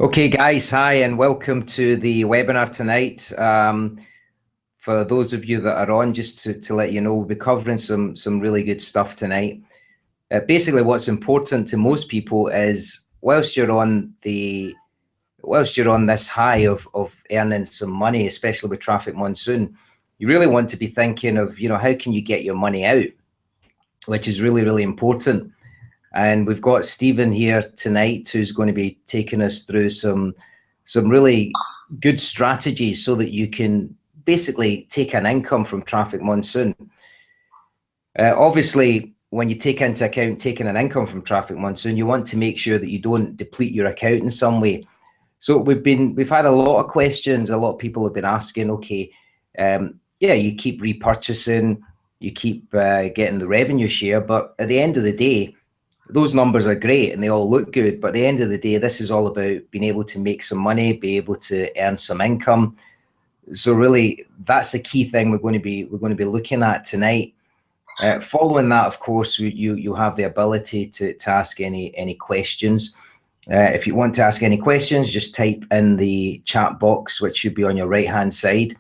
Okay, guys, hi, and welcome to the webinar tonight. For those of you that are on, just to let you know, we'll be covering some really good stuff tonight. Basically, what's important to most people is whilst you're on this high of earning some money, especially with Traffic Monsoon, you really want to be thinking of, how can you get your money out, which is really, really important. And we've got Stephen here tonight who's going to be taking us through some really good strategies so that you can basically take an income from Traffic Monsoon. Obviously, when you take into account taking an income from Traffic Monsoon, you want to make sure that you don't deplete your account in some way. So we've had a lot of questions. A lot of people have been asking, okay, yeah, you keep repurchasing, you keep getting the revenue share, but at the end of the day, those numbers are great and they all look good, but at the end of the day, this is all about being able to make some money, be able to earn some income. So really, that's the key thing we're going to be looking at tonight. Following that, of course, you have the ability to ask any questions. If you want to ask any questions, just type in the chat box, which should be on your right-hand side.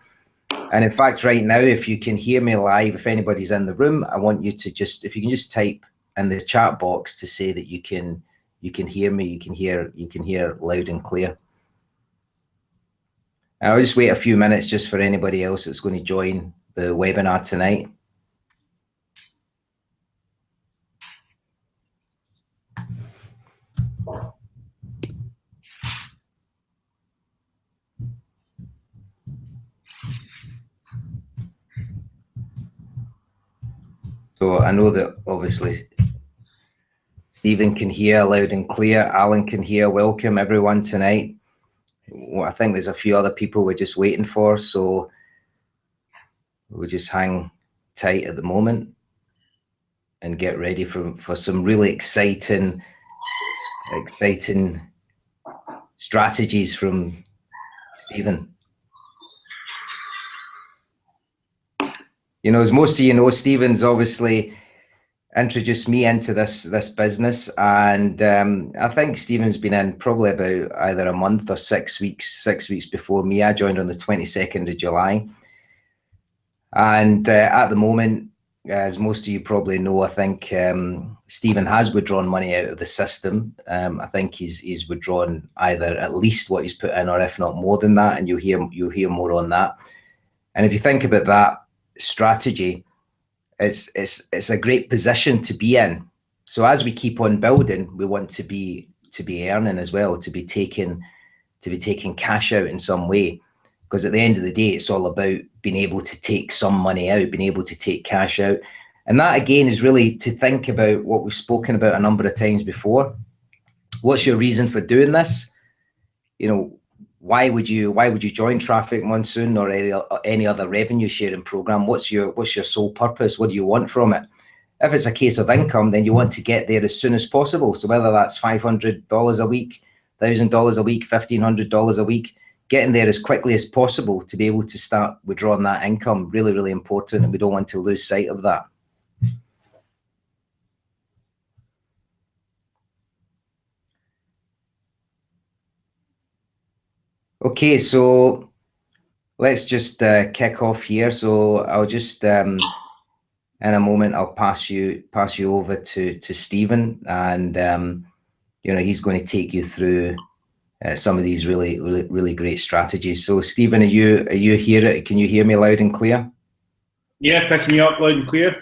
And in fact, right now, if you can hear me live, if anybody's in the room, I want you to if you can just type in the chat box to say that you can hear me, you can hear loud and clear. And I'll just wait a few minutes just for anybody else that's going to join the webinar tonight. So I know that obviously Stephen can hear loud and clear, Alan can hear. Welcome everyone tonight. Well, I think there's a few other people we're just waiting for, so we'll just hang tight at the moment and get ready for some really exciting strategies from Stephen. As most of you know, Stephen's obviously introduced me into this business, and I think Stephen's been in probably about either a month or 6 weeks before me. I joined on the 22nd of July, and at the moment, as most of you probably know, I think Stephen has withdrawn money out of the system. I think he's withdrawn either at least what he's put in, or if not more than that, and you'll hear more on that. And if you think about that strategy, it's a great position to be in. So as we keep on building, we want to be earning as well, to be taking cash out in some way, because at the end of the day, it's all about being able to take some money out, being able to take cash out. And that again is really to think about what we've spoken about a number of times before. What's your reason for doing this? Why would you join Traffic Monsoon or any other revenue sharing program? What's your sole purpose? What do you want from it? If it's a case of income, then you want to get there as soon as possible. So whether that's $500 a week, $1,000 a week, $1,500 a week, getting there as quickly as possible to be able to start withdrawing that income, really, really important, and we don't want to lose sight of that. Okay, so let's just kick off here. So I'll just in a moment I'll pass you over to Stephen, and he's going to take you through some of these really great strategies. So Stephen, are you here? Can you hear me loud and clear? Yeah, picking you up loud and clear.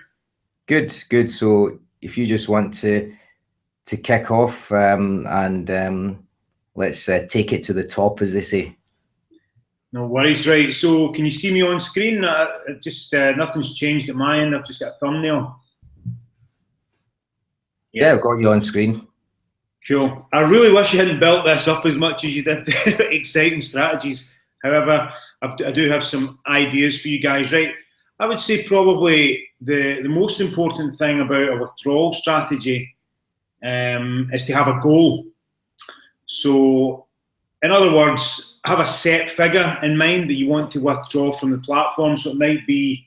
Good. So if you just want to kick off, and let's take it to the top, as they say. No worries, right. So can you see me on screen? Just nothing's changed at my end. I've just got a thumbnail. Yeah, I've got you on screen. Cool. I really wish you hadn't built this up as much as you did. Exciting strategies. However, I do have some ideas for you guys, right? I would say probably the most important thing about a withdrawal strategy is to have a goal. So, in other words, have a set figure in mind that you want to withdraw from the platform. So it might be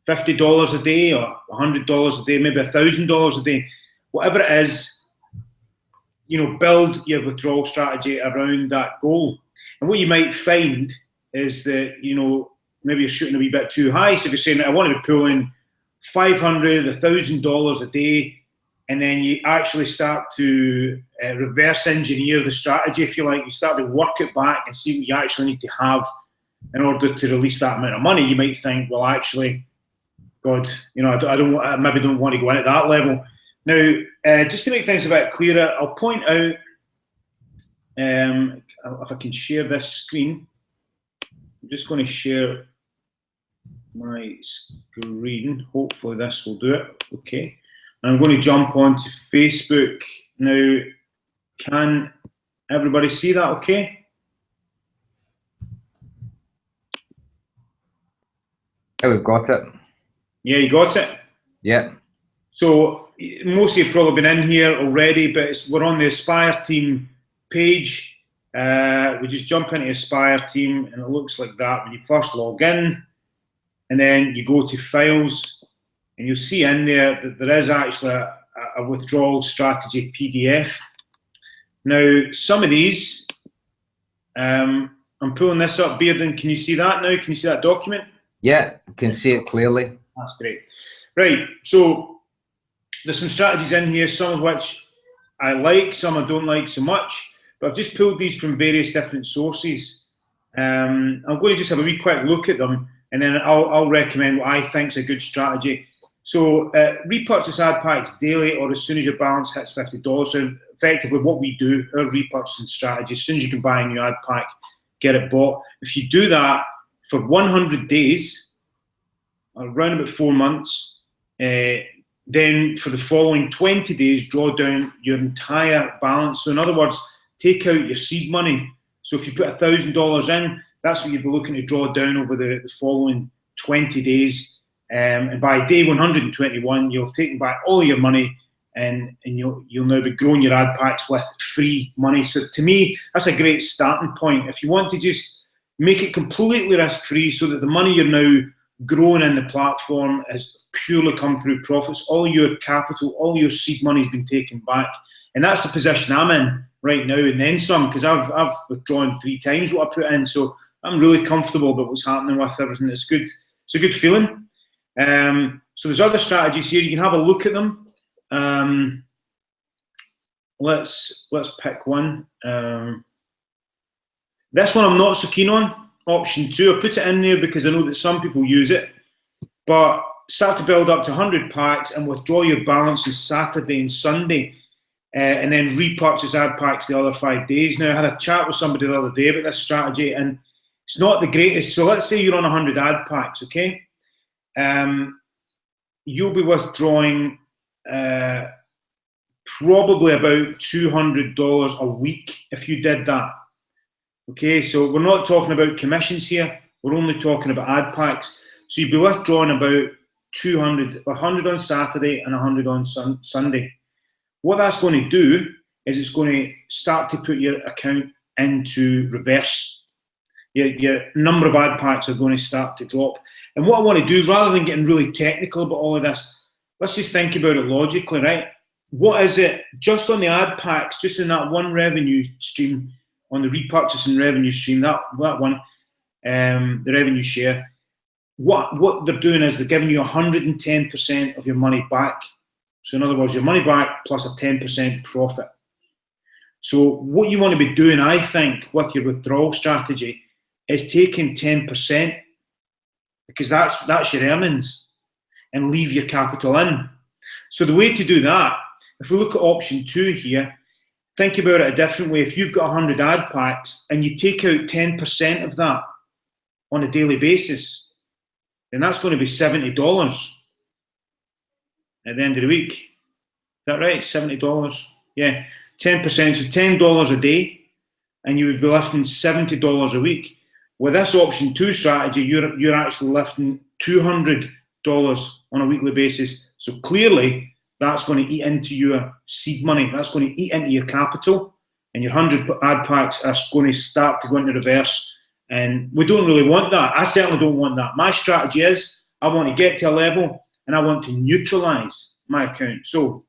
$50 a day or $100 a day, maybe $1,000 a day, whatever it is. build your withdrawal strategy around that goal. And what you might find is that, maybe you're shooting a wee bit too high. So if you're saying, I want to be pulling $500, $1,000 a day, and then you actually start to reverse engineer the strategy, if you like. You start to work it back and see what you actually need to have in order to release that amount of money. You might think, well, actually, God, I maybe don't want to go in at that level. Now, just to make things a bit clearer, I'll point out, if I can share this screen, I'm just going to share my screen. Hopefully this will do it. Okay. And I'm going to jump onto Facebook. Now, can everybody see that okay? Yeah, we've got it. Yeah, you got it? Yeah. So most of you have probably been in here already, but we're on the Aspire team page. We just jump into Aspire team, and it looks like that when you first log in. And then you go to files, and you'll see in there that there is actually a withdrawal strategy PDF. Now, some of these, I'm pulling this up. Biodun, can you see that now? Can you see that document? Yeah, can see it clearly. That's great. Right, so there's some strategies in here, some of which I like, some I don't like so much, but I've just pulled these from various different sources. I'm going to just have a wee quick look at them, and then I'll recommend what I think is a good strategy. So repurchase ad packs daily or as soon as your balance hits $50. So effectively what we do, our repurchasing strategy, as soon as you can buy a new ad pack, get it bought. If you do that for 100 days, around about 4 months, then for the following 20 days, draw down your entire balance. So in other words, take out your seed money. So if you put $1,000 in, that's what you'd be looking to draw down over the following 20 days. And by day 121, you'll have taken back all your money, and you'll now be growing your ad packs with free money. So to me, that's a great starting point. If you want to just make it completely risk-free so that the money you're now growing in the platform has purely come through profits, all your capital, all your seed money has been taken back. And that's the position I'm in right now, and then some, because I've withdrawn 3 times what I put in. So I'm really comfortable about what's happening with everything. It's good. It's a good feeling. So there's other strategies here. You can have a look at them. Let's pick one. This one I'm not so keen on. Option 2. I put it in there because I know that some people use it. But start to build up to 100 packs and withdraw your balances Saturday and Sunday, and then repurchase ad packs the other 5 days. Now, I had a chat with somebody the other day about this strategy, and it's not the greatest. So let's say you're on 100 ad packs, okay? You'll be withdrawing probably about $200 a week if you did that. Okay, so we're not talking about commissions here. We're only talking about ad packs. So you'd be withdrawing about 100 on Saturday and 100 on Sunday. What that's going to do is it's going to start to put your account into reverse. Your number of ad packs are going to start to drop. And what I want to do, rather than getting really technical about all of this, let's just think about it logically, right? What is it, just on the ad packs, just in that one revenue stream, on the repurchasing revenue stream, that one, the revenue share, what they're doing is they're giving you 110% of your money back. So in other words, your money back plus a 10% profit. So what you want to be doing, I think, with your withdrawal strategy is taking 10%, because that's your earnings, and leave your capital in. So the way to do that, if we look at option 2 here, think about it a different way. If you've got 100 ad packs and you take out 10% of that on a daily basis, then that's going to be $70 at the end of the week. Is that right? $70. Yeah, 10%, so $10 a day, and you would be lifting $70 a week. With this option 2 strategy, you're actually lifting $200 on a weekly basis. So clearly, that's going to eat into your seed money. That's going to eat into your capital, and your 100 ad packs are going to start to go into reverse. And we don't really want that. I certainly don't want that. My strategy is I want to get to a level and I want to neutralize my account. So,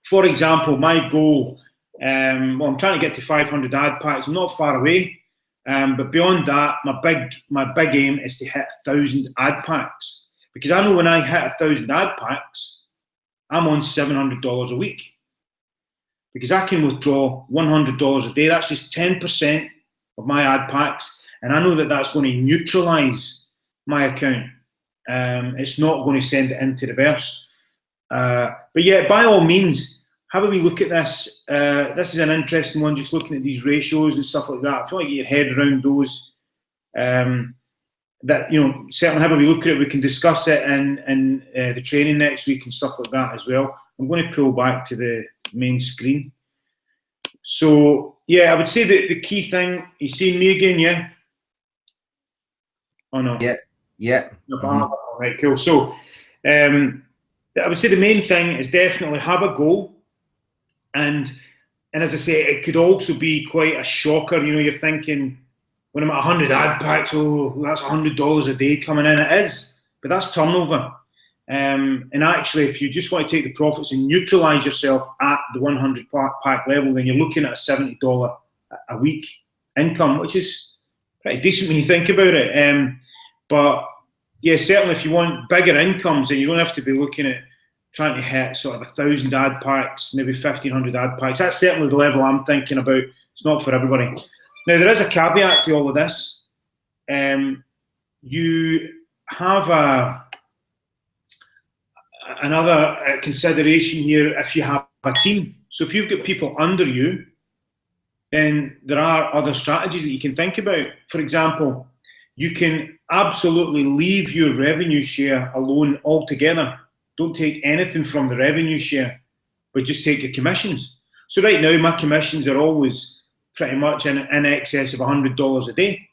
for example, my goal Well, I'm trying to get to 500 ad packs. I'm not far away, but beyond that, my big aim is to hit 1,000 ad packs, because I know when I hit 1,000 ad packs, I'm on $700 a week, because I can withdraw $100 a day. That's just 10% of my ad packs, and I know that that's going to neutralize my account. It's not going to send it into reverse. But yeah, by all means, have a wee look at this. This is an interesting one, just looking at these ratios and stuff like that. If you want to get your head around those, that, you know, certainly have a wee look at it. We can discuss it in the training next week and stuff like that as well. I'm going to pull back to the main screen. So yeah, I would say that the key thing, you see me again, yeah? Oh no. Yeah. All right, cool. So I would say the main thing is definitely have a goal. And as I say, it could also be quite a shocker. You know, you're thinking, when I'm at 100 ad packs, oh, that's $100 a day coming in. It is, but that's turnover. And actually, if you just want to take the profits and neutralize yourself at the 100 pack level, then you're looking at a $70 a week income, which is pretty decent when you think about it. But yeah, certainly if you want bigger incomes, then you don't have to be looking at trying to hit sort of 1,000 ad packs, maybe 1,500 ad packs. That's certainly the level I'm thinking about. It's not for everybody. Now, there is a caveat to all of this. You have another consideration here if you have a team. So if you've got people under you, then there are other strategies that you can think about. For example, you can absolutely leave your revenue share alone altogether. Don't take anything from the revenue share, but just take your commissions. So right now, my commissions are always pretty much in excess of $100 a day,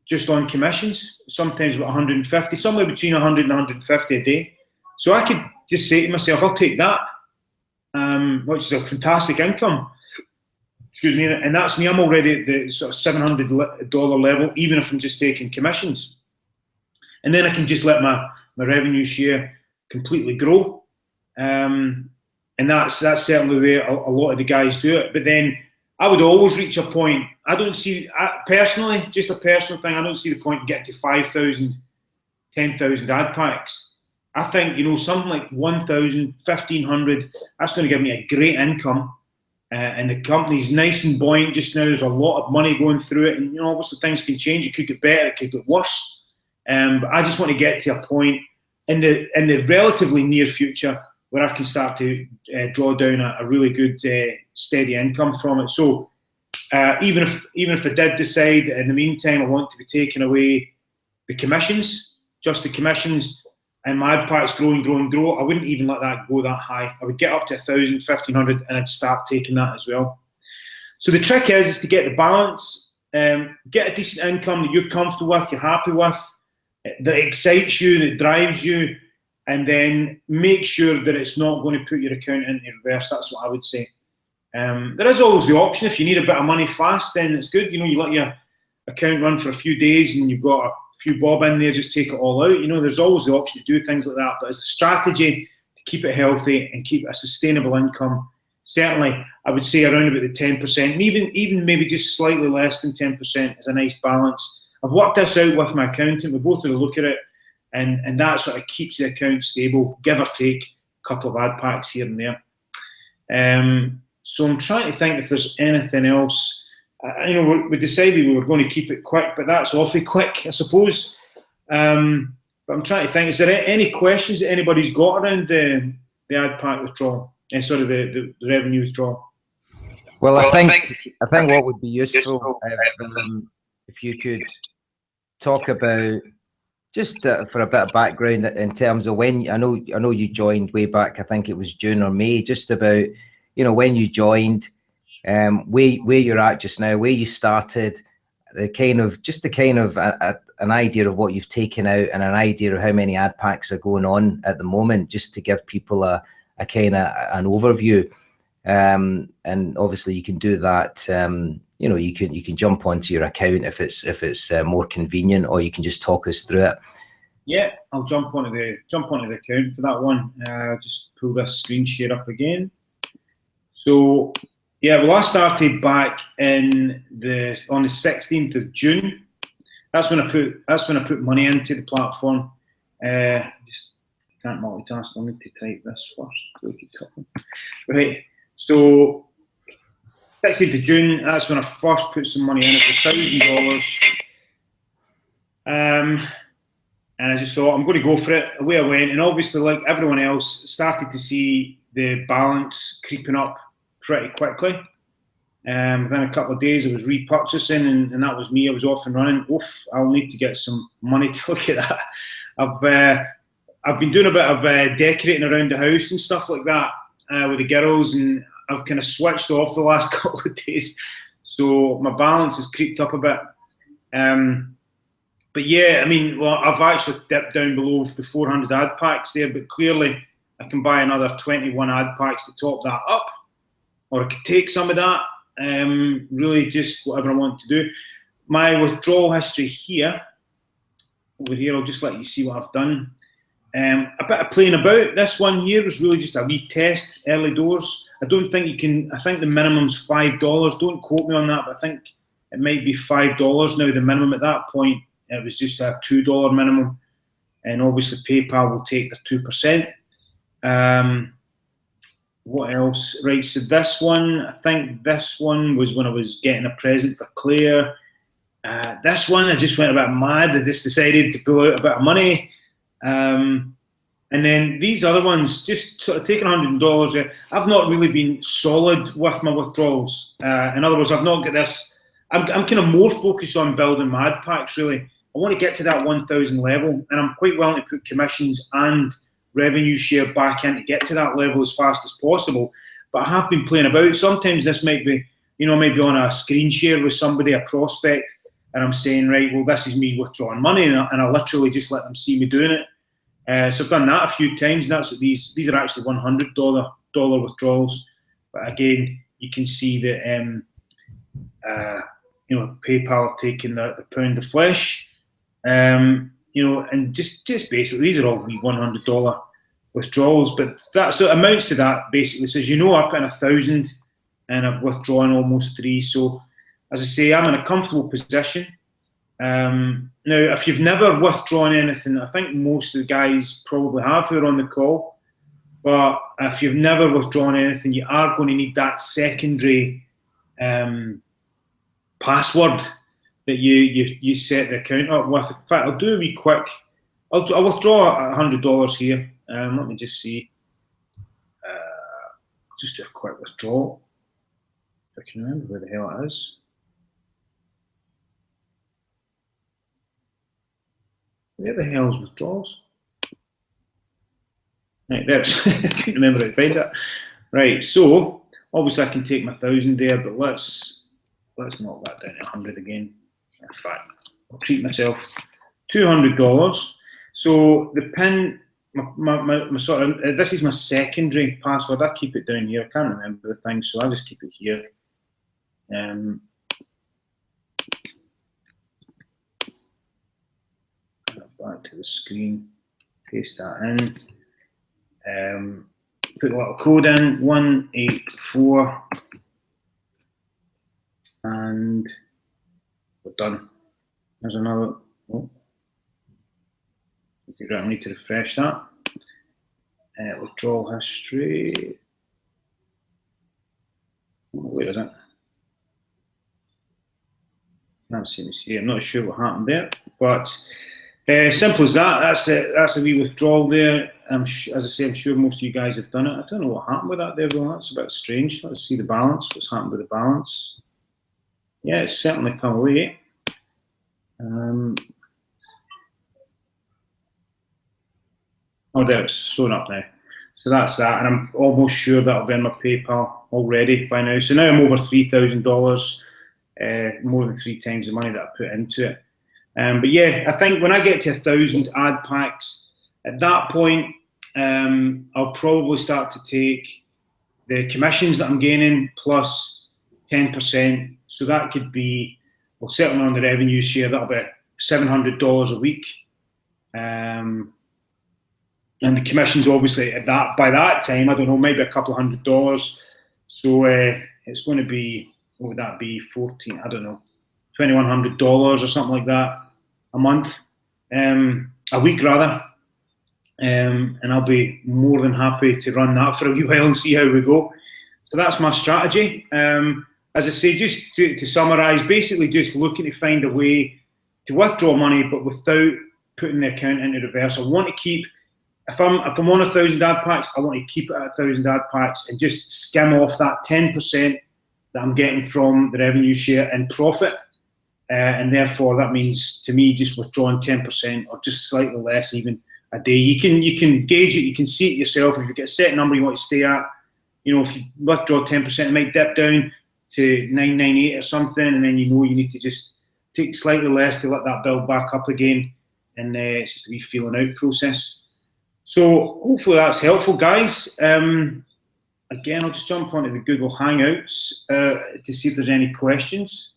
just on commissions, sometimes about 150, somewhere between 100 and 150 a day. So I could just say to myself, I'll take that, which is a fantastic income. Excuse me, and that's me. I'm already at the sort of $700 level, even if I'm just taking commissions. And then I can just let my revenue share completely grow. And that's certainly the way a lot of the guys do it. But then I would always reach a point. I don't see, personally, just a personal thing, I don't see the point in getting to 5,000, 10,000 ad packs. I think, you know, something like 1,000, 1,500, that's going to give me a great income. And the company's nice and buoyant just now. There's a lot of money going through it. And, you know, obviously things can change. It could get better. It could get worse. But I just want to get to a point in the relatively near future where I can start to draw down a really good steady income from it. So even if I did decide in the meantime I want to be taking away the commissions, just the commissions, and my ad packs grow, I wouldn't even let that go that high. I would get up to 1,000, 1,500, and I'd start taking that as well. So the trick is to get the balance, get a decent income that you're comfortable with, you're happy with, that excites you, that drives you, and then make sure that it's not going to put your account into reverse. That's what I would say. There is always the option, if you need a bit of money fast, then it's good. You know, you let your account run for a few days and you've got a few bob in there, just take it all out. You know, there's always the option to do things like that. But as a strategy to keep it healthy and keep a sustainable income, certainly I would say around about the 10%, and even maybe just slightly less than 10% is a nice balance. I've worked this out with my accountant. We both had a look at it, and that sort of keeps the account stable, give or take a couple of ad packs here and there. So I'm trying to think if there's anything else. You know, we decided we were going to keep it quick, but that's awfully quick, I suppose. But I'm trying to think, is there any questions that anybody's got around the ad pack withdrawal, and sort of the revenue withdrawal? Well, I think what would be useful if you could talk about, just for a bit of background in terms of when, I know you joined way back, I think it was June or May, just about, you know, when you joined, where you're at just now, where you started, an idea of what you've taken out and an idea of how many ad packs are going on at the moment, just to give people a kind of an overview. And obviously you can do that. You know, you can jump onto your account if it's more convenient, or you can just talk us through it. Yeah, I'll jump onto the account for that one. Just pull this screen share up again. So Yeah, well, I started back on the 16th of June. That's when I put money into the platform. Just can't multitask. I need to type this first. Right. So 16th of June. That's when I first put some money in at $1,000. And I just thought I'm going to go for it. Away I went, and obviously, like everyone else, started to see the balance creeping up pretty quickly. Within a couple of days, I was repurchasing, and that was me. I was off and running. Oof! I'll need to get some money to look at that. I've been doing a bit of decorating around the house and stuff like that with the girls, and I've kind of switched off the last couple of days, so my balance has creeped up a bit. But yeah, I mean, well, I've actually dipped down below the 400 ad packs there, but clearly I can buy another 21 ad packs to top that up, or I could take some of that. Really, just whatever I want to do. My withdrawal history here, over here, I'll just let you see what I've done. A bit of playing about. This one here was really just a wee test, early doors. I don't think you can. I think the minimum's $5. Don't quote me on that, but I think it might be $5 now. The minimum at that point. It was just a $2 minimum, and obviously PayPal will take their 2%. What else? Right, so this one, I think this one was when I was getting a present for Claire. This one, I just went a bit mad. I just decided to pull out a bit of money. And then these other ones, just sort of taking $100. I've not really been solid with my withdrawals. In other words, I've not got this. I'm kind of more focused on building my ad packs, really. I want to get to that 1,000 level, and I'm quite willing to put commissions and revenue share back in to get to that level as fast as possible. But I have been playing about. Sometimes this might be, maybe on a screen share with somebody, a prospect, and I'm saying, right, well, this is me withdrawing money, and I literally just let them see me doing it. So I've done that a few times, and that's what these are actually $100 withdrawals. But again, you can see that PayPal have taken the pound of flesh. And just basically, these are all $100 withdrawals, but that so it amounts to that basically. Says I put in 1,000 and I've withdrawn almost 3. So as I say, I'm in a comfortable position. Now, if you've never withdrawn anything, I think most of the guys probably have who are on the call. But if you've never withdrawn anything, you are going to need that secondary password that you set the account up with. In fact, I'll do a wee quick. I'll withdraw $100 here. Let me just see. Just do a quick withdrawal. If I can remember where the hell it is. Where the hell is withdrawals? Right, there's. I can't remember how to find it. Right, so obviously I can take my 1,000 there, but let's knock that down to 100 again. In fact, I'll treat myself $200. So the PIN, my sort of, this is my secondary password. I keep it down here. I can't remember the thing, so I'll just keep it here. Back to the screen, paste that in, put a little code in, 184, and we're done. There's another. Oh, I need to refresh that. Withdrawal history. Where is it? Can't seem to see. I'm not sure what happened there, but simple as that. That's it. That's a wee withdrawal there. As I say, I'm sure most of you guys have done it. I don't know what happened with that there, though. That's a bit strange. Let's see the balance. What's happened with the balance? Yeah, it's certainly come away. Oh, there, it's showing up now. So that's that, and I'm almost sure that'll be in my PayPal already by now. So now I'm over $3,000, more than 3 times the money that I put into it. But yeah, I think when I get to 1,000 ad packs, at that point, I'll probably start to take the commissions that I'm gaining plus 10%. So that could be, well, certainly on the revenue share, that'll be $700 a week. And the commissions, obviously, by that time, I don't know, maybe a couple $100. So it's going to be, what would that be, 14, I don't know, $2,100 or something like that a month, a week rather. And I'll be more than happy to run that for a wee while and see how we go. So that's my strategy. As I say, just to summarise, basically just looking to find a way to withdraw money, but without putting the account into reverse. I want to keep, if I'm on 1,000 ad packs, I want to keep it at 1,000 ad packs and just skim off that 10% that I'm getting from the revenue share in profit. And therefore, that means to me just withdrawing 10% or just slightly less even a day. You can gauge it, you can see it yourself. If you get a set number you want to stay at, you know, if you withdraw 10%, it might dip down to 998 or something, and then you know you need to just take slightly less to let that build back up again, and it's just a wee feeling out process. So hopefully that's helpful, guys. Again, I'll just jump onto the Google Hangouts to see if there's any questions.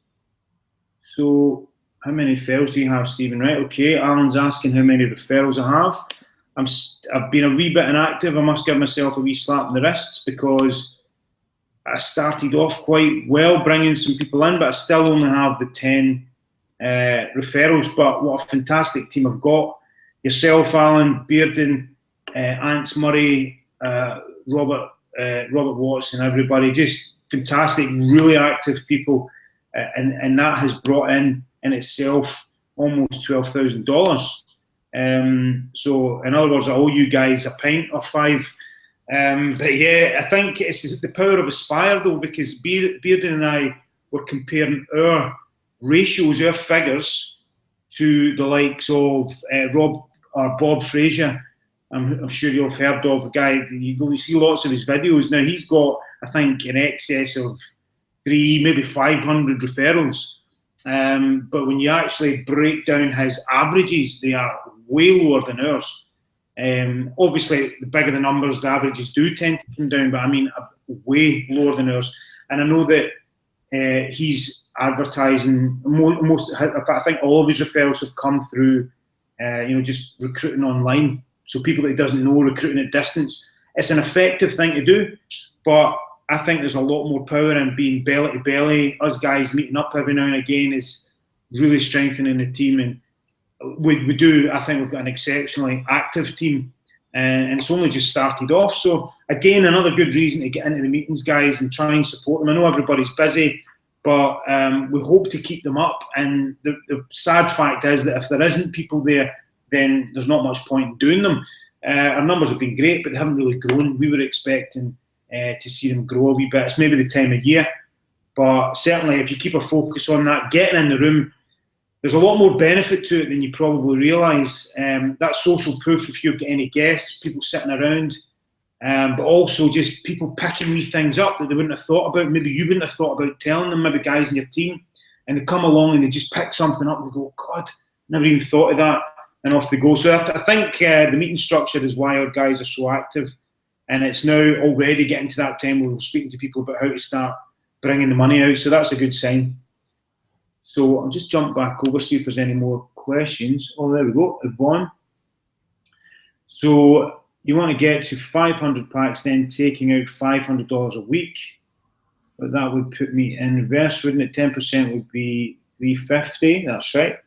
So how many referrals do you have, Stephen? Right, okay. Alan's asking how many referrals I have. I've been a wee bit inactive. I must give myself a wee slap in the wrists because I started off quite well bringing some people in, but I still only have the 10 referrals. But what a fantastic team I've got. Yourself, Alan, Biodun, Ants Murray, Robert Watson, everybody, just fantastic, really active people. And that has brought in itself almost $12,000. So in other words, I owe you guys a pint or 5. But yeah, I think it's the power of Aspire though, because Biodun and I were comparing our ratios, our figures to the likes of Rob or Bob Frazier. I'm sure you've heard of the guy. You see lots of his videos. Now he's got, I think, in excess of 300, maybe 500 referrals. But when you actually break down his averages, they are way lower than ours. Obviously, the bigger the numbers, the averages do tend to come down, but I mean, way lower than ours. And I know that he's advertising, most, I think all of his referrals have come through, just recruiting online. So people that he doesn't know, recruiting at distance. It's an effective thing to do, but I think there's a lot more power in being belly to belly. Us guys meeting up every now and again is really strengthening the team, and we do. I think we've got an exceptionally active team, and it's only just started off. So again, another good reason to get into the meetings, guys, and try and support them. I know everybody's busy, but we hope to keep them up. And the sad fact is that if there isn't people there, then there's not much point in doing them. Our numbers have been great, but they haven't really grown. We were expecting to see them grow a wee bit. It's maybe the time of year, but certainly if you keep a focus on that, getting in the room, there's a lot more benefit to it than you probably realise. That social proof, if you've got any guests, people sitting around, but also just people picking wee things up that they wouldn't have thought about. Maybe you wouldn't have thought about telling them, maybe guys in your team, and they come along and they just pick something up and they go, God, never even thought of that, and off they go. So I think the meeting structure is why our guys are so active. And it's now already getting to that time where we're speaking to people about how to start bringing the money out. So that's a good sign. So I'll just jump back over, see if there's any more questions. Oh, there we go, Yvonne. So you want to get to 500 packs, then taking out $500 a week. But that would put me in reverse, wouldn't it? 10% would be $350, that's right.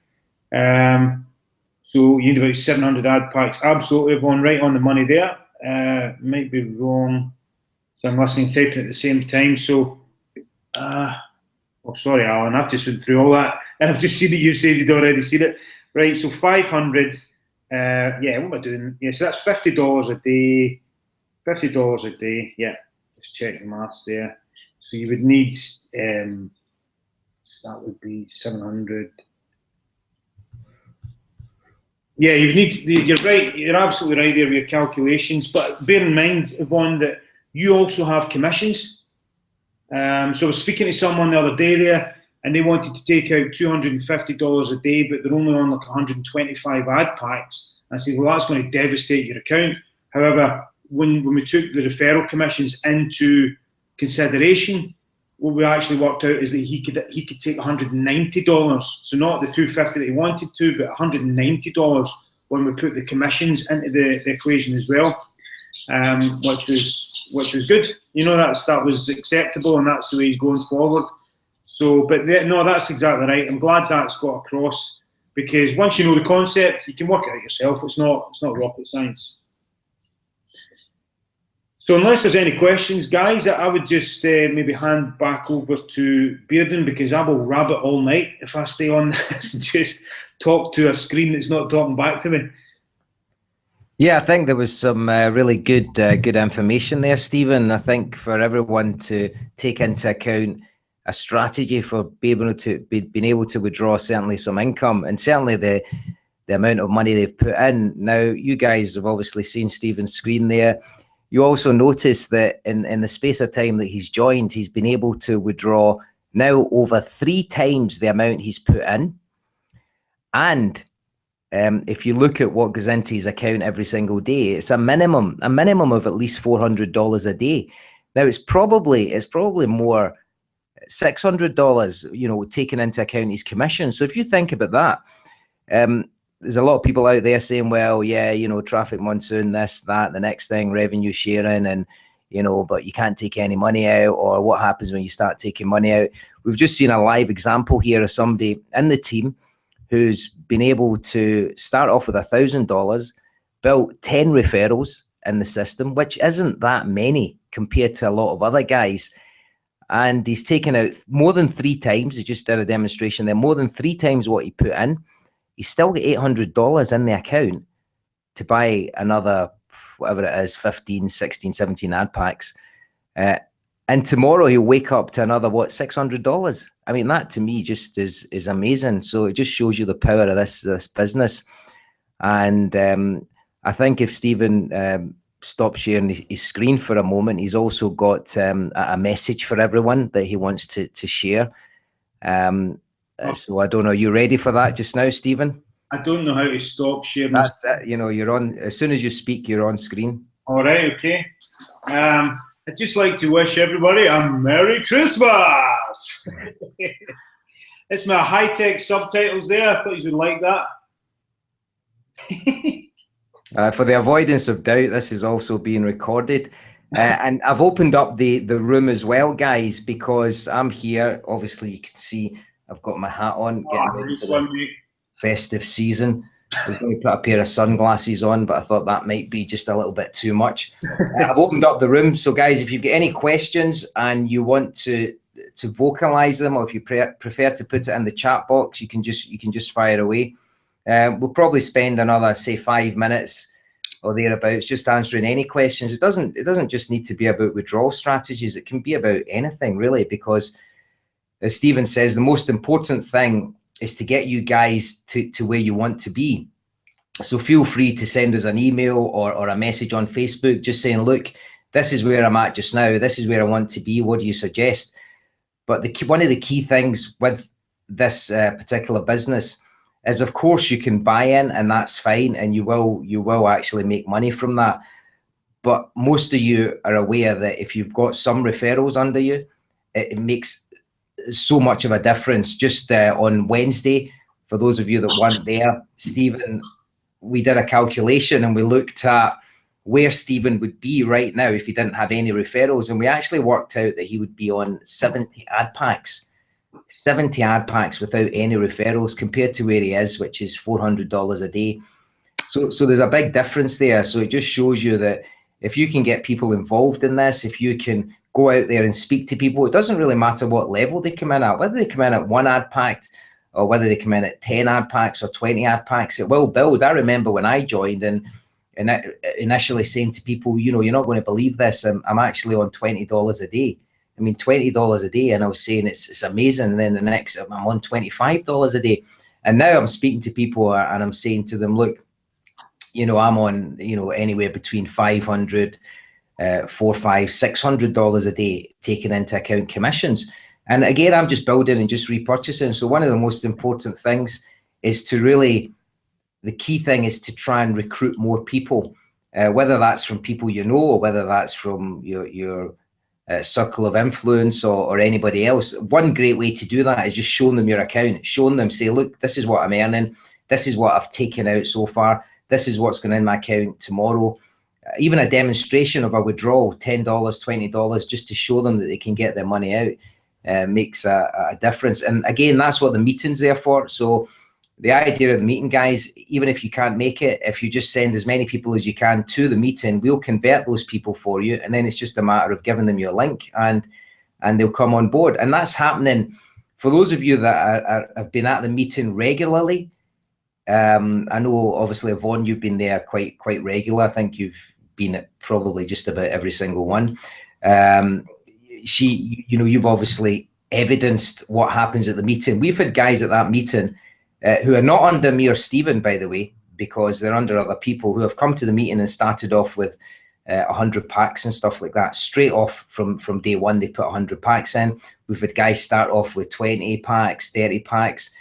So you need about 700 ad packs. Absolutely, Yvonne, right on the money there. Might be wrong. So I'm listening, typing at the same time. So, oh, sorry, Alan, I've just went through all that, and I've just seen that you've said you'd already seen it. Right, so 500. Yeah, what am I doing? Yeah, so that's $50 a day. $50 a day. Yeah, just check the maths there. So you would need, that would be 700. Yeah, you need. You're right. You're absolutely right there with your calculations. But bear in mind, Yvonne, that you also have commissions. So I was speaking to someone the other day there, and they wanted to take out $250 a day, but they're only on like 125 ad packs. And I said, well, that's going to devastate your account. However, when we took the referral commissions into consideration, what we actually worked out is that he could take $190, so not the $250 that he wanted to, but $190 when we put the commissions into the equation as well, which was which was good. You know, that was acceptable, and that's the way he's going forward. So, but no, that's exactly right. I'm glad that's got across, because once you know the concept, you can work it out yourself. It's not rocket science. So unless there's any questions, guys, I would just maybe hand back over to Biodun, because I will rabbit all night if I stay on this and just talk to a screen that's not talking back to me. Yeah, I think there was some really good information there, Stephen. I think for everyone to take into account a strategy for being able to withdraw certainly some income, and certainly the amount of money they've put in. Now, you guys have obviously seen Stephen's screen there. You also notice that in the space of time that he's joined, he's been able to withdraw now over 3 times the amount he's put in. And if you look at what goes into his account every single day, it's a minimum of at least $400 a day. Now, it's probably more $600, you know, taking into account his commission. So if you think about that, there's a lot of people out there saying, well, yeah, you know, traffic monsoon, this, that, the next thing, revenue sharing, and, you know, but you can't take any money out, or what happens when you start taking money out. We've just seen a live example here of somebody in the team who's been able to start off with $1,000, built 10 referrals in the system, which isn't that many compared to a lot of other guys. And he's taken out more than 3 times. He just did a demonstration there, more than 3 times what he put in. He's still got $800 in the account to buy another, whatever it is, 15, 16, 17 ad packs. And tomorrow he'll wake up to another, what, $600? I mean, that to me just is amazing. So it just shows you the power of this business. And I think if Stephen stops sharing his screen for a moment, he's also got a message for everyone that he wants to share. So I don't know, are you ready for that just now, Stephen? I don't know how to stop sharing. That's it. You know, you're on, as soon as you speak, you're on screen. All right, okay. I'd just like to wish everybody a Merry Christmas. It's my high-tech subtitles there. I thought you would like that. For the avoidance of doubt, this is also being recorded. And I've opened up the room as well, guys, because I'm here. Obviously, you can see I've got my hat on, getting ready for the festive season. I was going to put a pair of sunglasses on, but I thought that might be just a little bit too much. I've opened up the room. So, guys, if you've got any questions and you want to vocalize them, or if you prefer to put it in the chat box, you can just fire away. We'll probably spend another, say, 5 minutes or thereabouts just answering any questions. It doesn't just need to be about withdrawal strategies. It can be about anything, really, because as Stephen says, the most important thing is to get you guys to where you want to be. So feel free to send us an email or a message on Facebook just saying, look, this is where I'm at just now. This is where I want to be. What do you suggest? But one of the key things with this particular business is, of course, you can buy in, and that's fine, and you will actually make money from that. But most of you are aware that if you've got some referrals under you, it makes so much of a difference. Just on Wednesday, for those of you that weren't there, Stephen, we did a calculation and we looked at where Stephen would be right now if he didn't have any referrals, and we actually worked out that he would be on 70 ad packs without any referrals, compared to where he is, which is $400 a day. So there's a big difference there. So it just shows you that if you can get people involved in this, if you can go out there and speak to people, it doesn't really matter what level they come in at, whether they come in at 1 ad pack or whether they come in at 10 ad packs or 20 ad packs, it will build. I remember when I joined and initially saying to people, you know, you're not going to believe this, I'm actually on $20 a day. I mean, $20 a day, and I was saying it's amazing. And then the next, I'm on $25 a day. And now I'm speaking to people and I'm saying to them, look, you know, I'm on, you know, anywhere between $500, $400, $500, $600 a day, taking into account commissions. And again, I'm just building and just repurchasing. So one of the most important things is to really, the key thing is to try and recruit more people, whether that's from people you know, or whether that's from your circle of influence or anybody else. One great way to do that is just showing them your account, showing them, say, look, this is what I'm earning. This is what I've taken out so far. This is what's going in my account tomorrow. even a demonstration of a withdrawal, $10, $20, just to show them that they can get their money out, makes a difference. And again, that's what the meeting's there for. So the idea of the meeting, guys, even if you can't make it, if you just send as many people as you can to the meeting, we'll convert those people for you. And then it's just a matter of giving them your link and they'll come on board. And that's happening for those of you that have been at the meeting regularly. I know, obviously, Yvonne, you've been there quite regular. I think you've been at probably just about every single one. You've obviously evidenced what happens at the meeting. We've had guys at that meeting who are not under me or Stephen, by the way, because they're under other people, who have come to the meeting and started off with 100 packs and stuff like that. Straight off from day one, they put 100 packs in. We've had guys start off with 20 packs, 30 packs.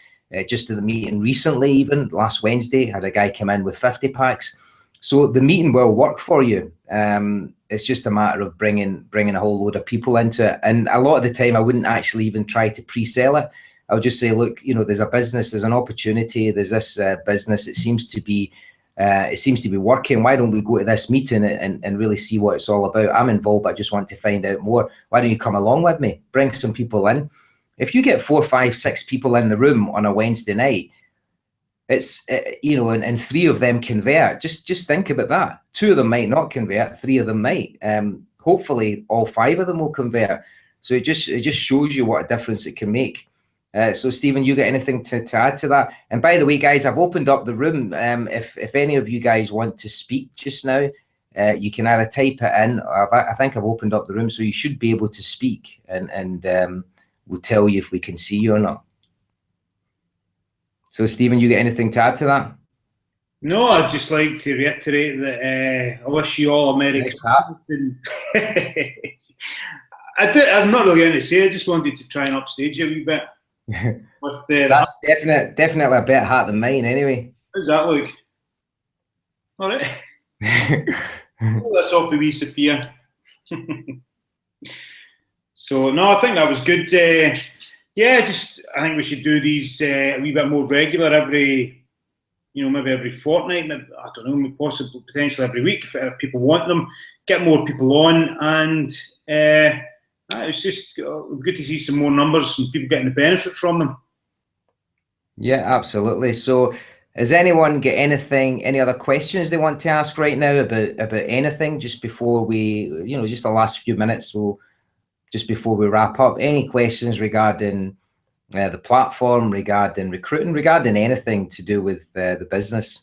Just at the meeting recently, even last Wednesday, had a guy come in with 50 packs. So the meeting will work for you. It's just a matter of bringing a whole load of people into it. And a lot of the time, I wouldn't actually even try to pre-sell it. I'll just say, look, there's a business, there's an opportunity, there's this business. It seems to be working. Why don't we go to this meeting and really see what it's all about? I'm involved, but I just want to find out more. Why don't you come along with me? Bring some people in. If you get 4, 5, 6 people in the room on a Wednesday night, it's and 3 of them convert. Just think about that. 2 of them might not convert, 3 of them might. Hopefully, all 5 of them will convert. So it just shows you what a difference it can make. So Stephen, you got anything to add to that? And by the way, guys, I've opened up the room. If any of you guys want to speak just now, you can either type it in. I think I've opened up the room, so you should be able to speak, and we'll tell you if we can see you or not. So Stephen, you got anything to add to that? No, I'd just like to reiterate that I wish you all a Merry Christmas. I'm not really going to say. I just wanted to try and upstage you a wee bit. That's definitely a better hat than mine, anyway. How's that look? All right. That's off the wee Sophia. So no, I think that was good. I think we should do these a wee bit more regular, maybe every fortnight. Maybe, I don't know, possibly potentially every week if people want them. Get more people on, and it's just good to see some more numbers and people getting the benefit from them. Yeah, absolutely. So has anyone got any other questions they want to ask right now about anything, just before we, just the last few minutes, just before we wrap up? Any questions regarding the platform, regarding recruiting, regarding anything to do with the business?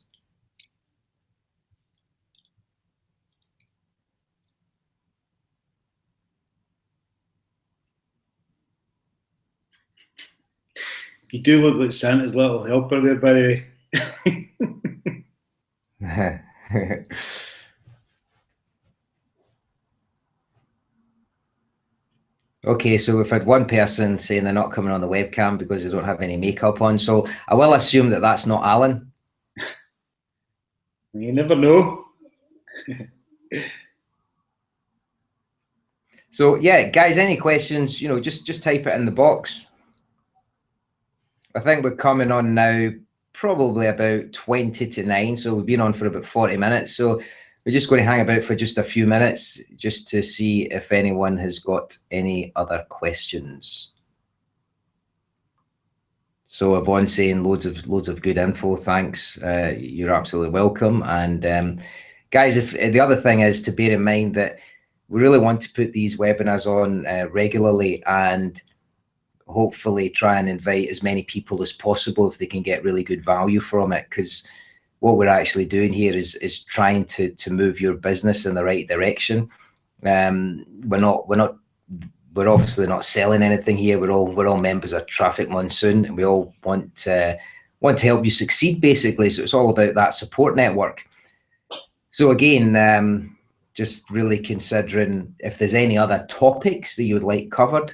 You do look like Santa's little helper there, by the way. Okay, so we've had one person saying they're not coming on the webcam because they don't have any makeup on. So I will assume that that's not Alan. You never know. So yeah, guys, any questions, just type it in the box. I think we're coming on now probably about 20 to 9. So we've been on for about 40 minutes. So we're just going to hang about for just a few minutes just to see if anyone has got any other questions. So Yvonne saying loads of good info. Thanks. You're absolutely welcome. And guys, if the other thing is to bear in mind that we really want to put these webinars on regularly, and hopefully try and invite as many people as possible if they can get really good value from it, because what we're actually doing here is trying to move your business in the right direction. We're obviously not selling anything here. We're all members of Traffic Monsoon, and we all want to help you succeed, basically. So it's all about that support network. So again, just really considering if there's any other topics that you would like covered,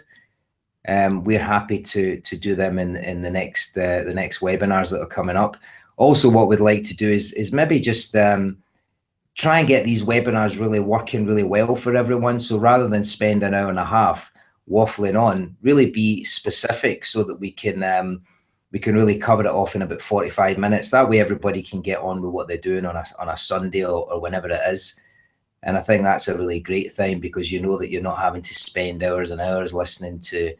we're happy to do them in the next webinars that are coming up. Also, what we'd like to do is maybe just try and get these webinars really working really well for everyone. So rather than spend an hour and a half waffling on, really be specific so that we can really cover it off in about 45 minutes. That way everybody can get on with what they're doing on a Sunday or whenever it is. And I think that's a really great thing, because you know that you're not having to spend hours and hours listening to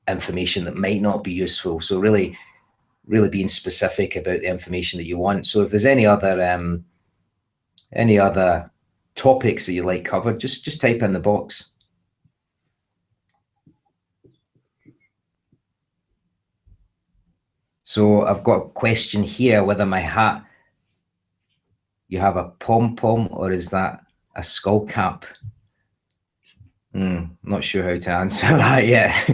information that might not be useful. So really being specific about the information that you want. So if there's any other topics that you like covered, just type in the box. So I've got a question here, whether my hat, you have a pom-pom, or is that a skull cap? Not sure how to answer that yet.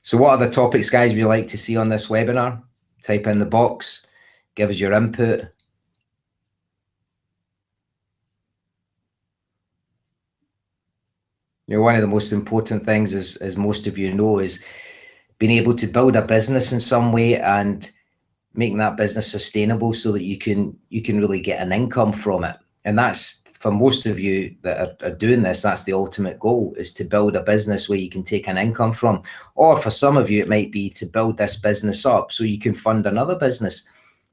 So what other topics, guys, would you like to see on this webinar? Type in the box, give us your input. You know, one of the most important things, as most of you know, is being able to build a business in some way and making that business sustainable, so that you can really get an income from it. And that's, for most of you that are doing this, that's the ultimate goal, is to build a business where you can take an income from. Or for some of you, it might be to build this business up so you can fund another business.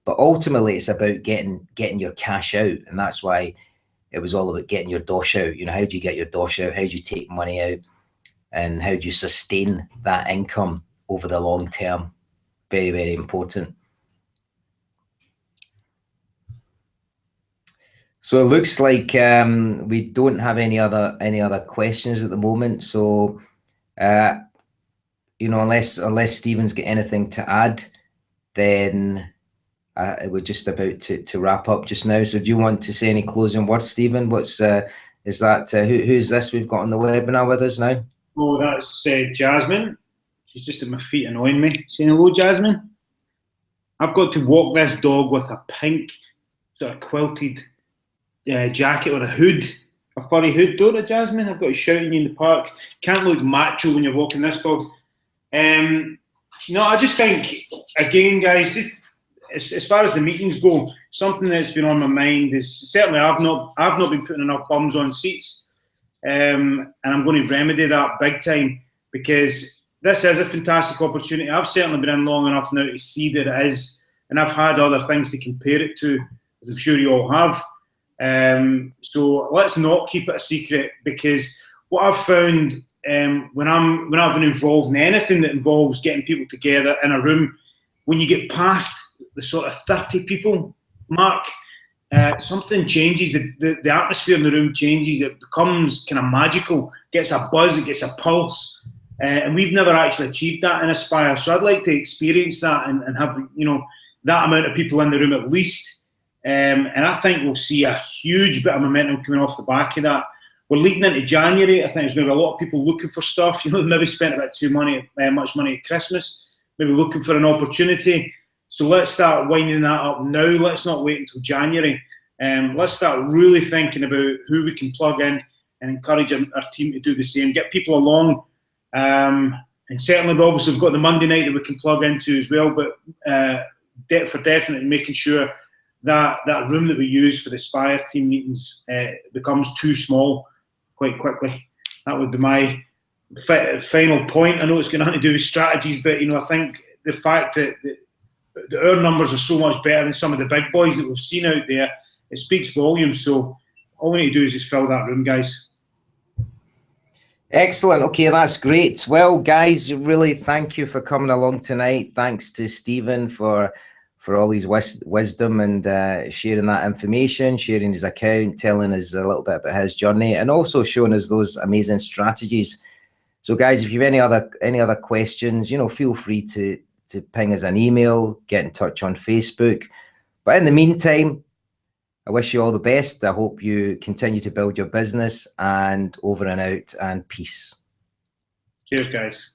But ultimately, it's about getting your cash out. And that's why it was all about getting your dosh out. You know, how do you get your dosh out? How do you take money out? And how do you sustain that income over the long term? Very, very important. So it looks like we don't have any other questions at the moment. So, you know, unless Stephen's got anything to add, then we're just about to wrap up just now. So do you want to say any closing words, Stephen? What's is that? Who's this we've got on the webinar with us now? Oh, that's Jasmine. She's just at my feet annoying me. Saying hello, Jasmine. I've got to walk this dog with a pink sort of quilted jacket with a hood, a furry hood, don't I, Jasmine? I've got to shout at you in the park. Can't look macho when you're walking this dog. You know, I just think, again, guys, just as far as the meetings go, something that's been on my mind is certainly I've not been putting enough bums on seats, and I'm going to remedy that big time, because this is a fantastic opportunity. I've certainly been in long enough now to see that it is, and I've had other things to compare it to, as I'm sure you all have. So let's not keep it a secret, because what I've found when I've been involved in anything that involves getting people together in a room, when you get past the sort of 30 people mark, something changes. The atmosphere in the room changes. It becomes kind of magical. Gets a buzz. It gets a pulse. And we've never actually achieved that in Aspire. So I'd like to experience that and have, you know, that amount of people in the room at least. And I think we'll see a huge bit of momentum coming off the back of that. We're leading into January. I think there's going to be a lot of people looking for stuff. You know, they maybe spent a bit too much money at Christmas, maybe looking for an opportunity. So let's start winding that up now. Let's not wait until January. Let's start really thinking about who we can plug in and encourage our team to do the same. Get people along. And certainly, obviously, we've got the Monday night that we can plug into as well. But for definitely making sure that room that we use for the Aspire team meetings becomes too small quite quickly. That would be my final point. I know it's going to have to do with strategies, but you know, I think the fact that our numbers are so much better than some of the big boys that we've seen out there, it speaks volumes. So all we need to do is just fill that room, guys. Excellent. Okay, that's great. Well, guys, really thank you for coming along tonight. Thanks to Stephen for all his wisdom and sharing that information, sharing his account, telling us a little bit about his journey, and also showing us those amazing strategies. So, guys, if you have any other questions, you know, feel free to ping us an email, get in touch on Facebook. But in the meantime, I wish you all the best. I hope you continue to build your business, and over and out, and peace. Cheers, guys.